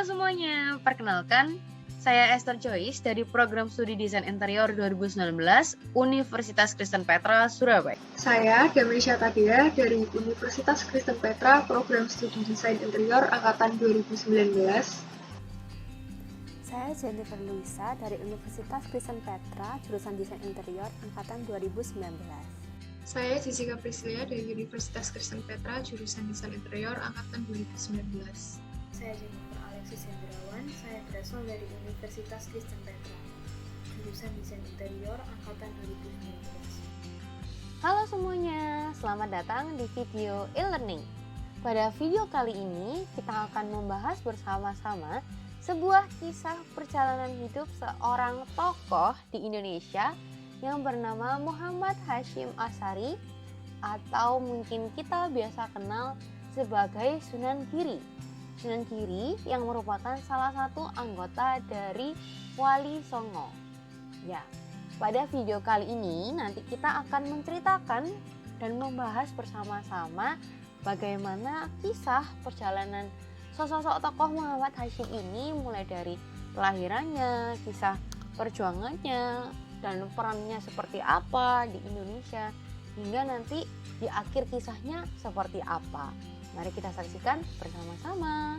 semuanya, perkenalkan saya Esther Joyce dari Program Studi Desain Interior 2019 Universitas Kristen Petra, Surabaya. Saya Demerisha Tadia dari Universitas Kristen Petra Program Studi Desain Interior Angkatan 2019. Saya Jennifer Luisa dari Universitas Kristen Petra jurusan Desain Interior Angkatan 2019. Saya Jessica Priscilia dari Universitas Kristen Petra jurusan Desain Interior Angkatan 2019. Saya Jennifer Alexis Hendrawan, saya berasal dari Universitas Kristen Petra, jurusan Desain Interior Angkatan 2019. Halo semuanya, selamat datang di video e-learning. Pada video kali ini, kita akan membahas bersama-sama sebuah kisah perjalanan hidup seorang tokoh di Indonesia yang bernama Muhammad Hasyim Asy'ari, atau mungkin kita biasa kenal sebagai Sunan Giri. Sunan Giri yang merupakan salah satu anggota dari Wali Songo. Ya, pada video kali ini nanti kita akan menceritakan dan membahas bersama-sama bagaimana kisah perjalanan sosok tokoh Muhammad Hasyim ini, mulai dari kelahirannya, kisah perjuangannya, dan perannya seperti apa di Indonesia, hingga nanti di akhir kisahnya seperti apa. Mari kita saksikan bersama-sama.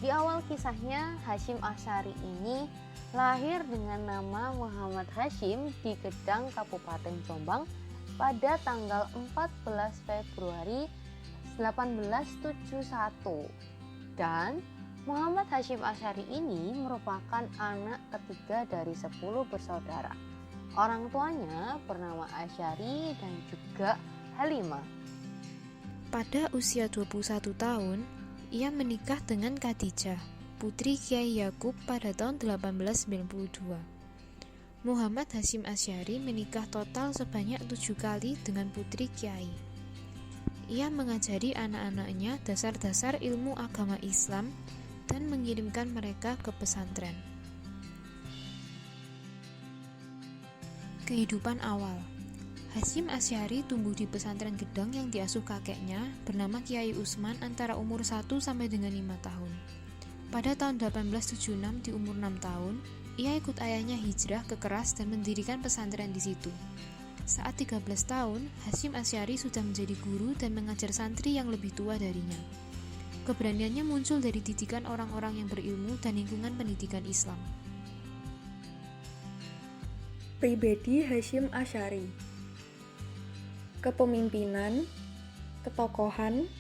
Di awal kisahnya, Hasyim Asy'ari ini lahir dengan nama Muhammad Hasyim di Gedang, Kabupaten Jombang pada tanggal 14 Februari 1871. Dan Muhammad Hasyim Asy'ari ini merupakan anak ketiga dari 10 bersaudara. Orang tuanya bernama Asy'ari dan juga Halimah. Pada usia 21 tahun, ia menikah dengan Khadijah, putri Kiai Yakub pada tahun 1892. Muhammad Hasyim Asy'ari menikah total sebanyak 7 kali dengan putri Kiai. Ia mengajari anak-anaknya dasar-dasar ilmu agama Islam dan mengirimkan mereka ke pesantren. Kehidupan awal. Hasyim Asy'ari tumbuh di pesantren Gedang yang diasuh kakeknya bernama Kiai Usman antara umur 1 sampai dengan 5 tahun. Pada tahun 1876 di umur 6 tahun, ia ikut ayahnya hijrah ke Keras dan mendirikan pesantren di situ. Saat 13 tahun, Hasyim Asy'ari sudah menjadi guru dan mengajar santri yang lebih tua darinya. Keberaniannya muncul dari didikan orang-orang yang berilmu dan lingkungan pendidikan Islam. Pribadi Hasyim Asy'ari. Kepemimpinan, ketokohan,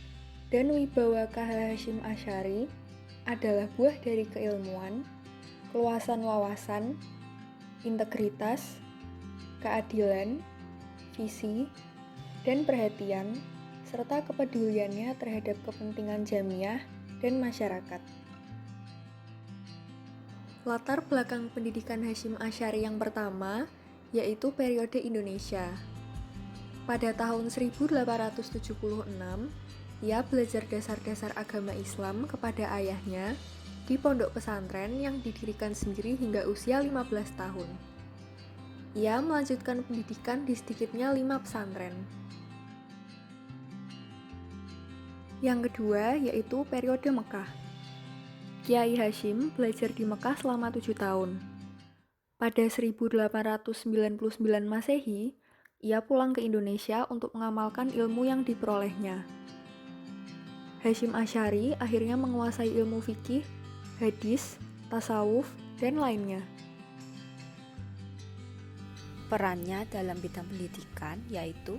dan wibawa Hasyim Asy'ari adalah buah dari keilmuan, keluasan wawasan, integritas, keadilan, visi, dan perhatian, serta kepeduliannya terhadap kepentingan jamiah dan masyarakat. Latar belakang pendidikan Hasyim Asy'ari yang pertama yaitu periode Indonesia. Pada tahun 1876, ia belajar dasar-dasar agama Islam kepada ayahnya di pondok pesantren yang didirikan sendiri hingga usia 15 tahun. Ia melanjutkan pendidikan di sedikitnya 5 pesantren. Yang kedua yaitu periode Mekah. Kiai Hasyim belajar di Mekah selama 7 tahun. Pada 1899 Masehi, ia pulang ke Indonesia untuk mengamalkan ilmu yang diperolehnya. Hasyim Asy'ari akhirnya menguasai ilmu fikih, hadis, tasawuf, dan lainnya. Perannya dalam bidang pendidikan yaitu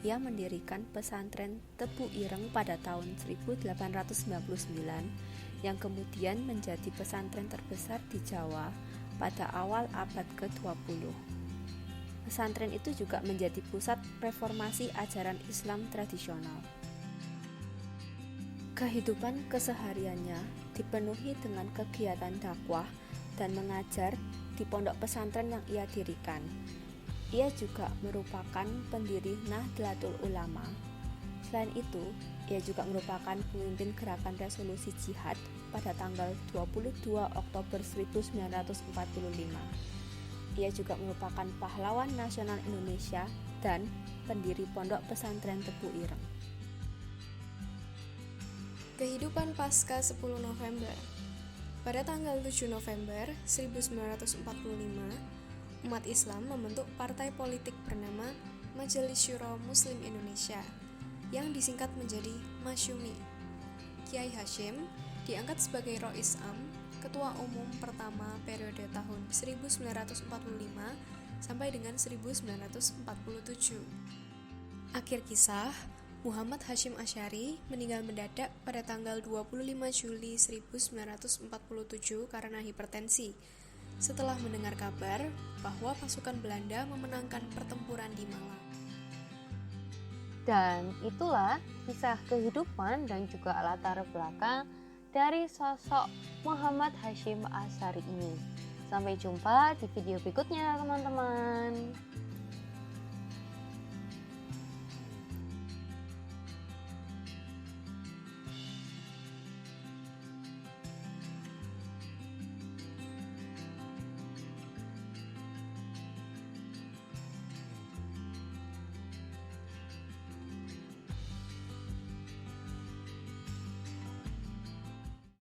ia mendirikan pesantren Tebu Ireng pada tahun 1899 yang kemudian menjadi pesantren terbesar di Jawa pada awal abad ke-20. Pesantren itu juga menjadi pusat reformasi ajaran Islam tradisional. Kehidupan kesehariannya dipenuhi dengan kegiatan dakwah dan mengajar di pondok pesantren yang ia dirikan. Ia juga merupakan pendiri Nahdlatul Ulama. Selain itu, ia juga merupakan pemimpin gerakan resolusi jihad pada tanggal 22 Oktober 1945. Ia juga merupakan pahlawan nasional Indonesia dan pendiri pondok pesantren Tebu Ireng. Kehidupan pasca 10 November. Pada tanggal 7 November 1945, umat Islam membentuk partai politik bernama Majelis Syuro Muslim Indonesia yang disingkat menjadi Masyumi. Kiai Hasyim diangkat sebagai Rois Am, ketua umum pertama periode tahun 1945 sampai dengan 1947. Akhir kisah, Muhammad Hasyim Asy'ari meninggal mendadak pada tanggal 25 Juli 1947 karena hipertensi, setelah mendengar kabar bahwa pasukan Belanda memenangkan pertempuran di Malang. Dan itulah kisah kehidupan dan juga latar belakang dari sosok Muhammad Hasyim Asy'ari ini. Sampai jumpa di video berikutnya, teman-teman.